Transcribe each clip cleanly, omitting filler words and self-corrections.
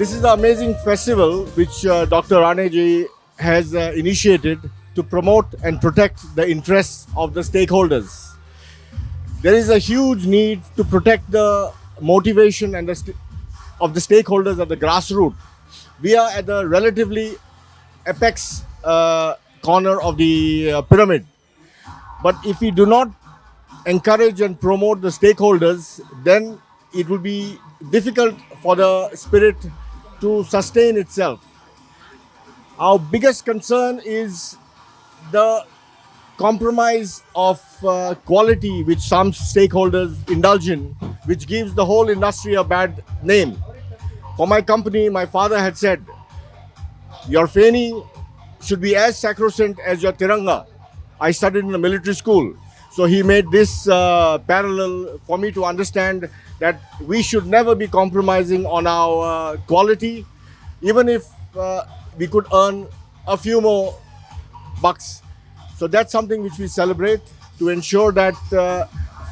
This is the amazing festival which Dr. Raneji has initiated to promote and protect the interests of the stakeholders. There is a huge need to protect the motivation and of the stakeholders at the grassroots. We are at the relatively apex corner of the pyramid. But if we do not encourage and promote the stakeholders, then it will be difficult for the spirit to sustain itself. Our biggest concern is the compromise of quality which some stakeholders indulge in, which gives the whole industry a bad name. For my company, my father had said, your Feni should be as sacrosanct as your Tiranga. I studied in a military school. So he made this parallel for me to understand that we should never be compromising on our quality, even if we could earn a few more bucks. So that's something which we celebrate to ensure that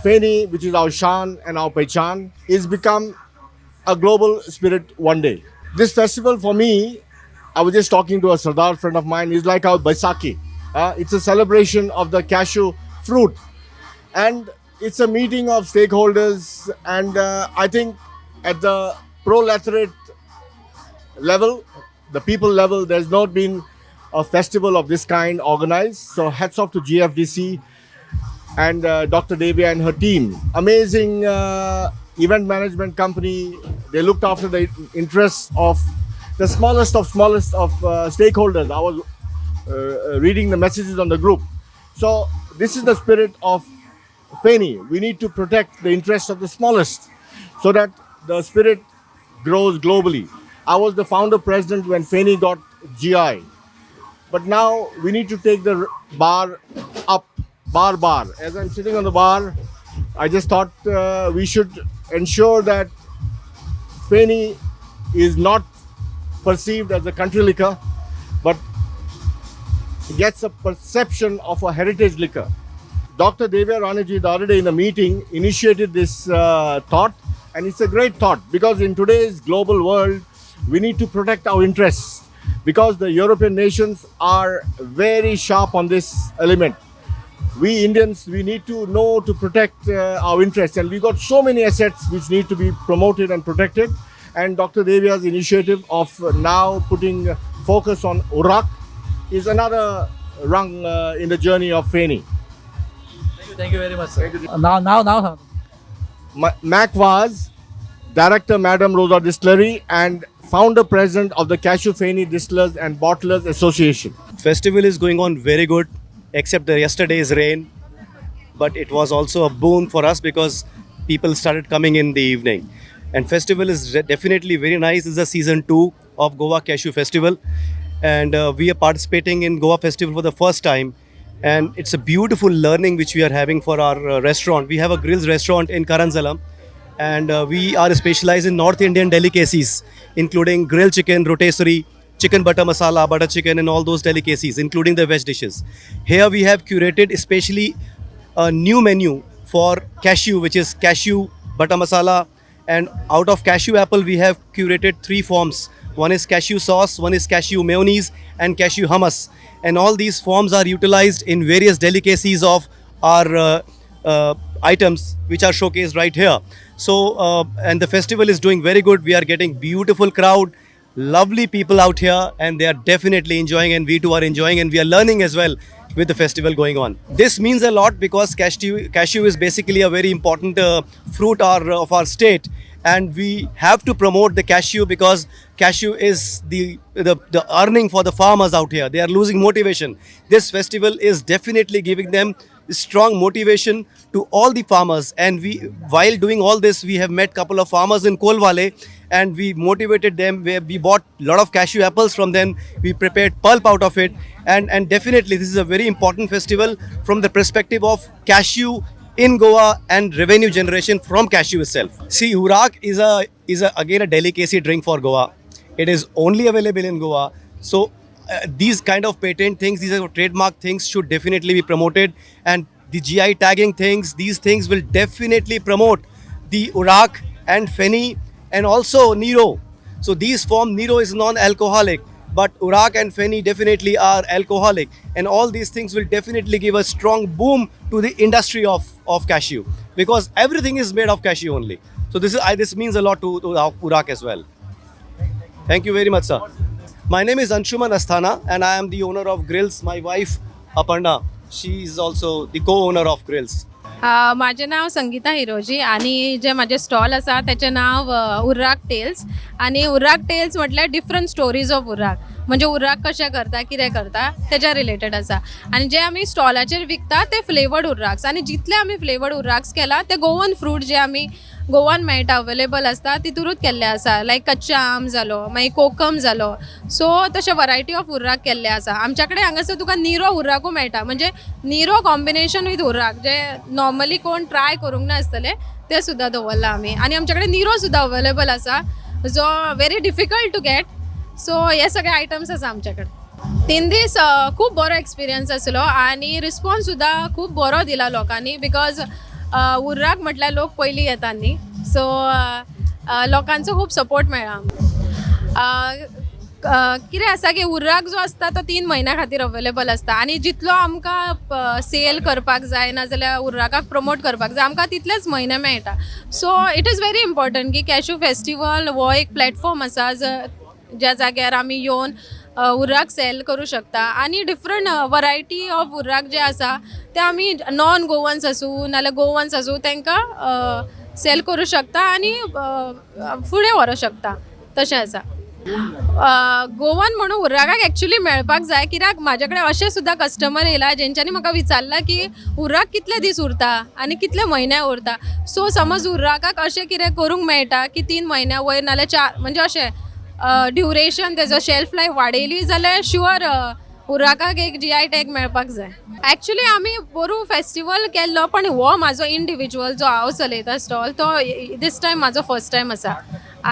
Feni, which is our Shan and our Pechan, is become a global spirit one day. This festival for me, I was just talking to a Sardar friend of mine, is like our Baisakhi. It's a celebration of the cashew fruit. And it's a meeting of stakeholders, and I think at the proletariat level, the people level, there's not been a festival of this kind organized. So hats off to GFDC and Dr. Devya and her team. Amazing event management company. They looked after the interests of the smallest of stakeholders. I was reading the messages on the group. So this is the spirit of Feni. We need to protect the interests of the smallest so that the spirit grows globally. I was the founder president when Feni got GI. But now we need to take the bar up, bar. As I'm sitting on the bar, I just thought we should ensure that Feni is not perceived as a country liquor, but gets a perception of a heritage liquor. Dr. Devya Raneji, the other day in a meeting, initiated this thought, and it's a great thought because in today's global world, we need to protect our interests because the European nations are very sharp on this element. We Indians, we need to know to protect our interests, and we got so many assets which need to be promoted and protected. And Dr. Devya's initiative of now putting focus on Urak is another rung in the journey of Feni. Thank you very much, sir. Now. Mac was Director Madam Rosa Distillery and Founder President of the Cashew Feni Distillers and Bottlers Association. Festival is going on very good, except the yesterday's rain. But it was also a boon for us because people started coming in the evening. And festival is definitely very nice. This is the season 2 of Goa Cashew Festival. And we are participating in Goa Festival for the first time. And it's a beautiful learning which we are having for our restaurant. We have a grills restaurant in Karanzalam. And we are specialized in North Indian delicacies, including grilled chicken, rotisserie, chicken butter masala, butter chicken, and all those delicacies, including the veg dishes. Here we have curated especially a new menu for cashew, which is cashew butter masala. And out of cashew apple, we have curated 3 forms. One is cashew sauce, one is cashew mayonnaise, and cashew hummus. And all these forms are utilized in various delicacies of our items which are showcased right here. So, and the festival is doing very good. We are getting beautiful crowd, lovely people out here, and they are definitely enjoying, and we too are enjoying, and we are learning as well with the festival going on. This means a lot because cashew is basically a very important fruit of our state, and we have to promote the cashew because cashew is the earning for the farmers out here. They are losing motivation. This festival is definitely giving them strong motivation to all the farmers, and we, while doing all this, we have met couple of farmers in Kolwale, and we motivated them. We bought a lot of cashew apples from them. We prepared pulp out of it, and definitely this is a very important festival from the perspective of cashew in Goa and revenue generation from cashew itself. See, Urak is again a delicacy drink for Goa. It is only available in Goa. So these kind of patent things, these are trademark things, should definitely be promoted, and the GI tagging things, these things will definitely promote the Urak and Feni and also Nero. So these form Nero is non-alcoholic, but Urak and Feni definitely are alcoholic, and all these things will definitely give a strong boom to the industry of cashew, because everything is made of cashew only. So this means a lot to Urak as well. Thank you very much, sir. My name is Anshuman Asthana, and I am the owner of Grills. My wife Aparna, she is also the co-owner of Grills. माझे नाव संगीता हिरोजी आणि जे माझे stall आसा त्याचे नाव उर्राक tales आणि उर्राक tales म्हटल्यार different stories of उर्राक म्हणजे उर्राक कशें करता कितें करता तेच्या रिलेटेड आसा आणि जे आमी स्टॉलाचेर विकता ते फ्लेवर्ड उर्राक्स आणि जितले आमी फ्लेवर्ड उर्राक्स केला ते गोवन फ्रूट जे आमी गोवान मेळटा अवेलेबल आसता तितूरूच केल्ले आसा लायक कच्चे आम जालो मागीर कोकम जालो सो तशे वरायटी ऑफ उर्राक केल्ले आसा आमच्या कडेन हांगासर तुका निरो उर्राकूय मेळटा म्हणजे निरो combination with urrak J normally कोण ट्राय करूंक नासतले ते सुद्दां दवरला आमी आनी आमच्या कडेन निरो सुद्दां अवेलेबल आसा जो very difficult to get so हे सगळे आयटम्स आसा आमच्या कडेन 3 दीस खूब बरो एक्सपिरियन्स आसलो आनी रिस्पॉन्स सुद्दां खूब बरो दिला लोकांनी बिकॉज उर्राक म्हटल्यार लोक पयलीं येतात न्ही सो लोकांचो खूब सपोर्ट मेळ्ळा कितें आसा की उर्राक जो आसता तो 3 म्हयन्या खातीर अवेलेबल आसता आनी जितलो आमकां सेल करपाक जाय नाजाल्यार उर्राकाक प्रमोट करपाक जाय आमकां तितलेच म्हयने मेळटा so it is very important की कॅशू फेस्टिवल हो एक प्लॅटफॉर्म आसा ज्या जाग्यार आमी येवन उर्राक सेल करूं शकता आनी डिफरंट वरायटी ऑफ उर्राक जे आसा ते आमी नॉन गोवन्स आसूं नाल्यार गोवन्स आसूं तांकां सेल करूं शकता आनी फुडें व्हरूंक शकता तशें आसा गोवन म्हणून उर्राकाक एक्चुली मेळपाक जाय कित्याक म्हाजे कडेन अशे सुद्दां कस्टमर येयला जेंच्यांनी म्हाका विचारला की उर्राक कितले दीस उरता आनी कितले म्हयने उरता सो समज उर्राकाक अशें कितें करूंक मेळटा की 3 म्हयन्या वयर नाल्यार 4 म्हणजे अशें ड्युरेशन तेजो शेल्फ लायफ वाडयली जाल्यार शुअर उर्राकाक एक GI टॅग मेळपाक जाय एक्चुली आमी बरू फेस्टिवल केल्लो पण हो म्हाजो इंडिविज्युअल जो हांव चलयता स्टॉल तो दीस टायम म्हाजो फर्स्ट टायम आसा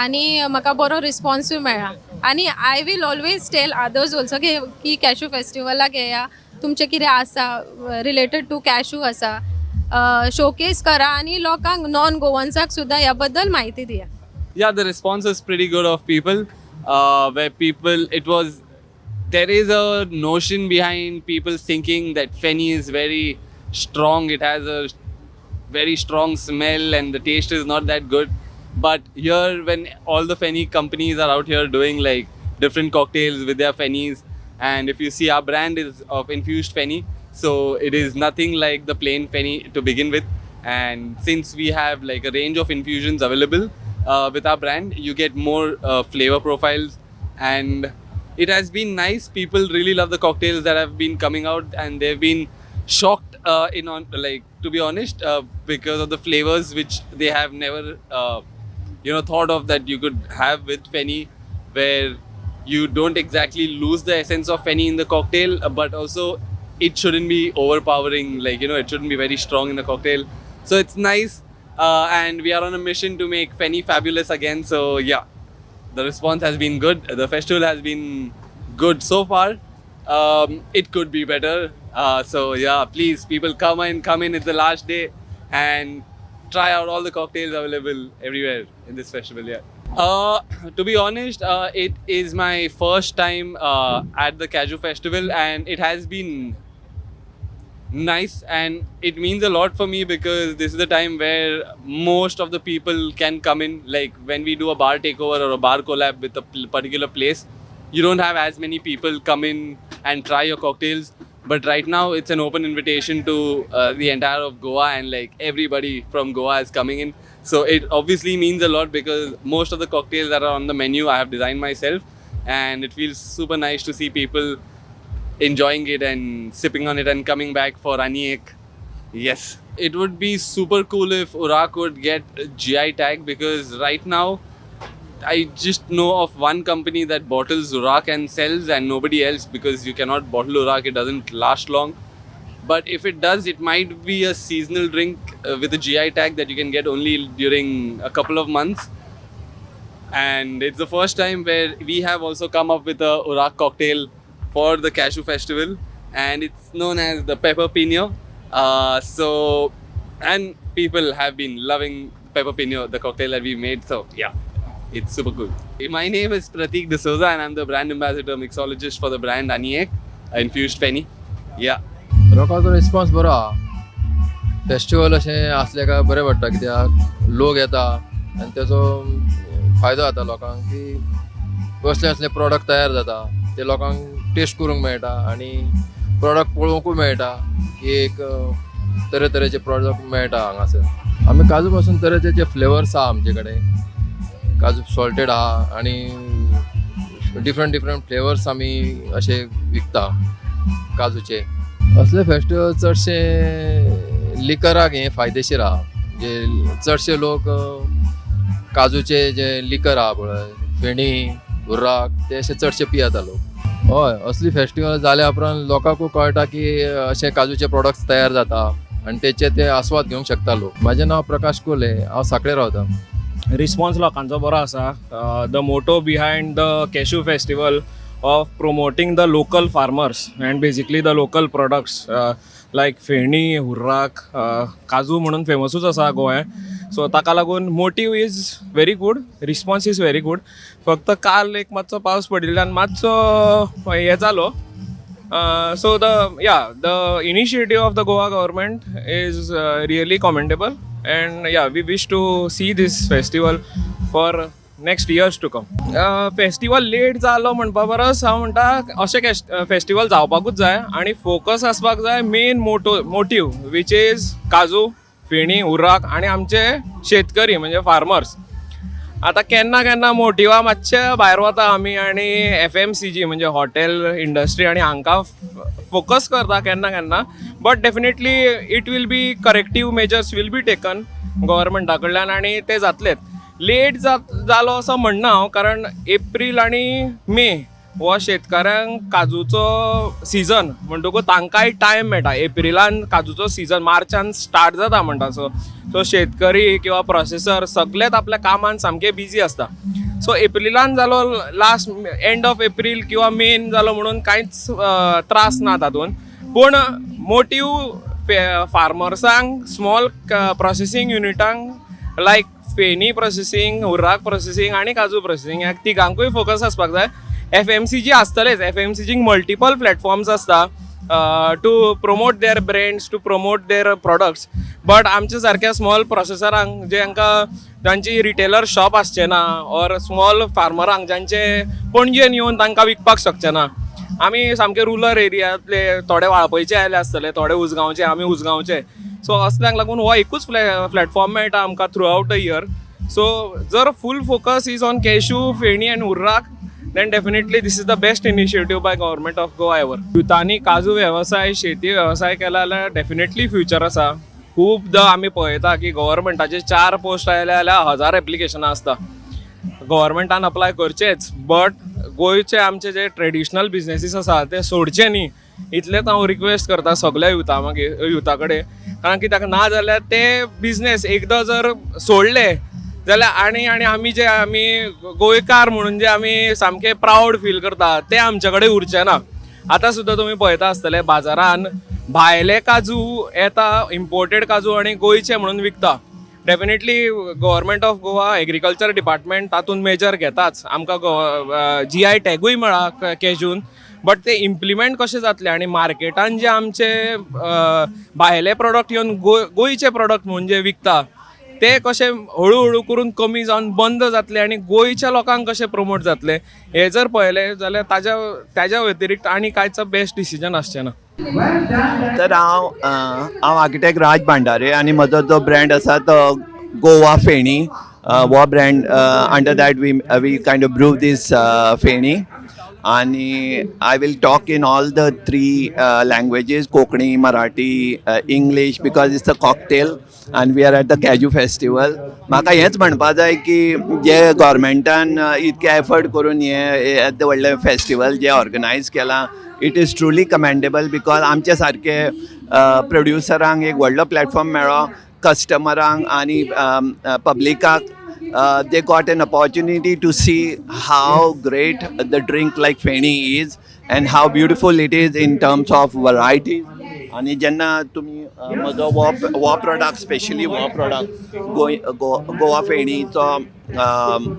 आनी म्हाका बरो रिस्पॉन्सूय मेळ्ळा आनी I will always tell others also की कॅशू फेस्टिवलाक येया तुमचें कितें आसा रिलेटेड टू कॅशू आसा शोकेस करा आनी लोकांक नॉन गोवन्साक सुद्दां ह्या बद्दल म्हायती दिया Yeah, the response was pretty good of people. There is a notion behind people thinking that Feni is very strong. It has a very strong smell and the taste is not that good. But here, when all the Feni companies are out here doing like different cocktails with their Fenis, and if you see our brand is of infused Feni, so it is nothing like the plain Feni to begin with. And since we have like a range of infusions available, with our brand you get more flavor profiles and it has been nice. People really love the cocktails that have been coming out and they've been shocked to be honest because of the flavors which they have never thought of that you could have with Feni, where you don't exactly lose the essence of Feni in the cocktail but also it shouldn't be overpowering, it shouldn't be very strong in the cocktail, so it's nice. And we are on a mission to make Feni fabulous again. So yeah, the response has been good. The festival has been good so far. It could be better. So yeah, please people come in. It's the last day and try out all the cocktails available everywhere in this festival. Yeah. To be honest, it is my first time at the Cashew Festival and it has been nice and it means a lot for me because this is the time where most of the people can come in. Like when we do a bar takeover or a bar collab with a particular place, you don't have as many people come in and try your cocktails, but right now it's an open invitation to the entire of Goa and like everybody from Goa is coming in, so it obviously means a lot because most of the cocktails that are on the menu I have designed myself and it feels super nice to see people enjoying it and sipping on it and coming back for ani ek. Yes, it would be super cool if Urak would get a GI tag because right now I just know of one company that bottles Urak and sells and nobody else because you cannot bottle Urak, it doesn't last long. But if it does, it might be a seasonal drink with a GI tag that you can get only during a couple of months. And it's the first time where we have also come up with a Urak cocktail for the Cashew Festival and it's known as the Pepper Pino. And people have been loving Pepper Pino, the cocktail that we made, so yeah, it's super cool. My name is Pratik D'Souza and I'm the brand ambassador mixologist for the brand Aniek infused Fenny. Yeah. लोकांचो response बरो आहा. Festival अशें आसलें काय बरें पडटा कित्याक लोक येता आनी तेजो फायदो जाता लोकांक की कसले असले प्रॉडक्ट तयार जाता ते लोकांक टेस्ट करूंक मेळटा आनी प्रॉडक्ट पळोवंकूय मेळटा की एक तरेतरेचे प्रॉडक्ट मेळटा हांगासर. आमी काजू पासून तरेतरेचे फ्लेवर्स आहा आमचे कडेन. काजू सॉल्टेड आहा आनी डिफरंट फ्लेवर्स आमी अशे विकता काजूचे. असले फेस्टिवल चडशे लिकराक हे फायदेशीर आहा. जे चडशे लोक काजूचे जे लिकर आहा पळय फेणी हुर्राक ते अशे चडशे पियेता लोक. हय असली फेस्टिवल जाल्या उपरांत लोकांकूय कळटा की अशे काजूचे प्रॉडक्ट्स तयार जाता आनी तेचे ते आस्वाद घेवंक शकता लोक. म्हाजें नांव प्रकाश कोले, हांव सांकळे रावतां. रिस्पॉन्स लोकांचो बरो आसा. The motto behind the cashew festival of promoting the local farmers and basically the local products like feni hurrak काजू म्हणून फेमसूच आसा गोंय. सो ताका लागून motive is very good, response is very good. फक्त काल एक मातसो पावस पडिल्ल्यान मातसो हे जालो. So the initiative of the Goa government is really commendable and yeah, we wish to see this festival for next years to come. Festival late जालो म्हणपा परस हांव म्हणटा अशें फेस्टिवल जावपाकूच जाय आनी फोकस आसपाक जाय मेन मोटीव वीच इज काजू, फेणी, हुर्राक आनी आमचे शेतकरी म्हणजे फार्मर्स. आतां केन्ना मोटिवा मातशे भायर वता आमी आनी FMCG म्हणजे हॉटेल इंडस्ट्री आनी हांकां फोकस करता केन्ना. But definitely it will be corrective measures will be taken गव्हर्मेंटा कडल्यान आनी ते जातलेच. लेट जालो असं म्हणना हांव, कारण एप्रील आनी मे हो शेतकऱ्यांक काजूचो सिजन म्हणटकूच तांकांय टायम मेळटा. एप्रिलान काजूचो सिजन मार्चान स्टार्ट जाता म्हणटा. सो शेतकरी किंवा प्रोसेसर सगळेच आपल्या कामान सामके बिजी आसता. सो एप्रिलान जालो लास्ट एंड ऑफ एप्रील किंवा मेन जालो म्हणून कांयच त्रास ना तातूंत. पूण मोटीव फार्मर्सांक, स्मॉल प्रोसेसींग युनिटांक like feni processing, urrak processing आनी काजू प्रोसेसींग ह्या तिगांकूय फोकस आसपाक जाय. FMCG आसतलेच. FMCGक मल्टिपल प्लॅटफॉर्म्स आसता to promote their brands, to promote their products. But आमच्या सारक्या स्मॉल प्रोसेसरांक जांची रिटेलर शॉप आसचे ना ऑर स्मॉल फार्मरांक ज्यांचे पणजेन येवन तांकां विकपाक शकचे ना. आमी सामके रुरल एरियांतले, थोडे वाळपयचे आयले आसतले, थोडे उसगांवचे, आमी उसगांवचे. सो असल्यांक लागून हो एकूच प्लॅटफॉर्म मेळटा आमकां throughout the year. So जर full focus is on cashew, feni and hurrak, then definitely this is the best initiative by government of Goa ever. युथांनी काजू वेवसाय, शेती वेवसाय केला जाल्यार डेफिनेटली फ्युचर आसा. खूबदां आमी पळयता की गव्हर्मेंटाचे 4 पोस्ट आयले जाल्यार 1000 एप्लिकेशनां आसता. गव्हर्मेंटान अप्लाय करचेच, बट गोंयचे आमचे जे ट्रेडिशनल बिजनेसीस आसा ते सोडचे न्ही इतलेंच हांव रिक्वेस्ट करता सगळ्या युथा कडेन. कारण कित्याक ना जाल्यार ते बिजनेस एकदां जर सोडले जाल्यार आनी आमी गोंयकार म्हणून जे आमी सामके प्रावड फील करता ते आमचे कडेन उरचे ना. आतां सुद्दां तुमी पळयता आसतले बाजारान भायले काजू येता, इम्पोर्टेड काजू आनी गोंयचे म्हणून विकता. Definitely government of Goa agriculture department तातूंत मेजर घेताच. आमकां GI टॅगूय मेळ्ळा कॅजून. बट ते इम्प्लिमेंट कशें जातले आनी मार्केटान जे आमचे भायले प्रॉडक्ट येवन गोंयचे प्रॉडक्ट म्हणजे विकता ते कशे हळू करून कमी जावन बंद जातले आनी गोंयच्या लोकांक कशे प्रमोट जातले हे जर पळयलें जाल्यार ताज्या व्यतिरिक्त आनी कांयच बेस्ट डिसिजन आसचें ना. तर हांव आर्किटेक्ट राज भांडारे आनी म्हजो जो ब्रँड आसा तो गोवा फेणी. हो brand under that we kind of brew this feni. आणि I will talk in all the 3 languages, Konkani, Marathi, English, because it's a cocktail and we are at the Kaju festival. म्हाका हेंच म्हणपा जाय की जे गव्हर्मेंटान इतके एफर्ट करून हे व्हडले फेस्टिवल जे ऑर्गनायज केलां, it is truly commendable. Because आमचे सारके प्रोड्युसरांक एक व्हडलो प्लॅटफॉर्म मेळ्ळो, कस्टमरांक आनी पब्लिकाक. They got an opportunity to see how great the drink like Feni is and how beautiful it is in terms of variety आनी जेन्ना तुमी म्हजो वो प्रॉडक्ट स्पेशली वो प्रॉडक्ट गोवा फेणीचो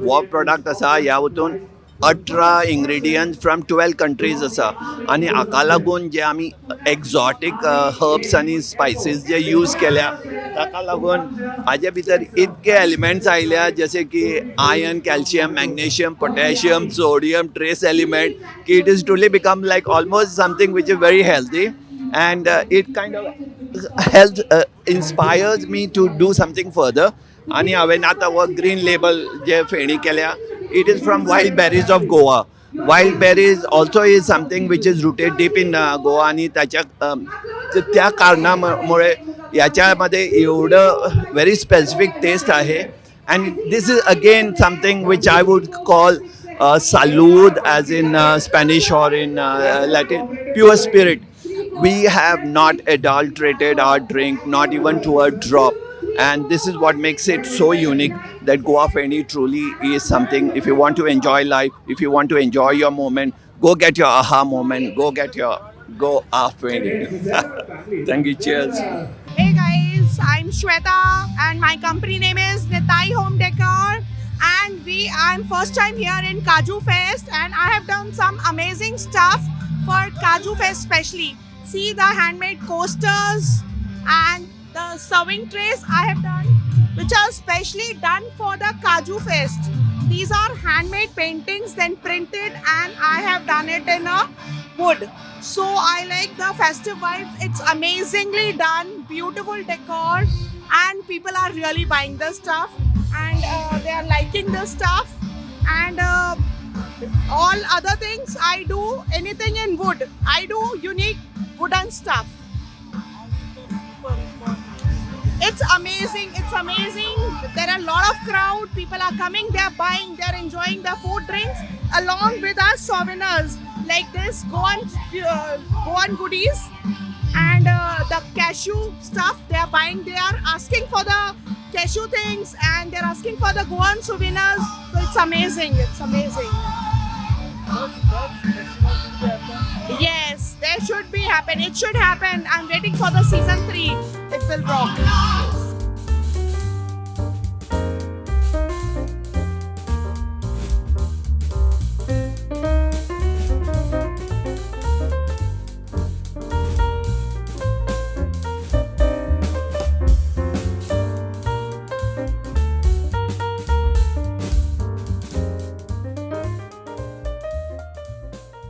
वो प्रॉडक्ट आसा ह्या वतून 18 इंग्रेडियंट्स फ्रॉम 12 कंट्रीज आसा आनी हाका लागून जे आमी एक्झॉटीक हर्ब्स आनी स्पायसीस जे यूज केल्या ताका लागून हाजे भितर इतके एलिमेंट्स आयल्या जशे की iron calcium magnesium potassium sodium trace element की it is truly become like almost something which is very healthy and it kind of helps inspires me to do something further आणि हांवें आतां वो ग्रीन लेबल जे फेणी केल्या it is from wild berries of Goa. Wild berries also is something which is rooted deep in Goa आणि त्या कारणामुळे याच्यामध्ये एवढं व्हेरी स्पेसिफिक टेस्ट आहे and this is again something which I would call salud as in Spanish or in Latin, pure spirit. We have not adulterated our drink, not even to a drop. And this is what makes it so unique that Goa Feni truly is something. If you want to enjoy life, if you want to enjoy your moment, go get your aha moment, go get your Goa Feni. Thank you, cheers. Hey guys, I'm Shweta and my company name is Nitai Home Decor and I'm first time here in Kaju Fest and I have done some amazing stuff for Kaju Fest especially. See the handmade coasters and the serving trays I have done which are specially done for the Kaju Fest. These are handmade paintings then printed and I have done it in a wood. So I like the festive vibes. It's amazingly done, beautiful decor and people are really buying the stuff and they are liking the stuff and all other things I do anything in wood. I do unique wooden stuff. It's amazing. There are a lot of crowd. People are coming, they are buying, they are enjoying the food drinks along with our souvenirs like this Goan goodies and the cashew stuff they are buying. They are asking for the cashew things and they are asking for the Goan souvenirs. So it's amazing. Yes, there should be happen. It should happen. I'm waiting for the season 3. It will rock.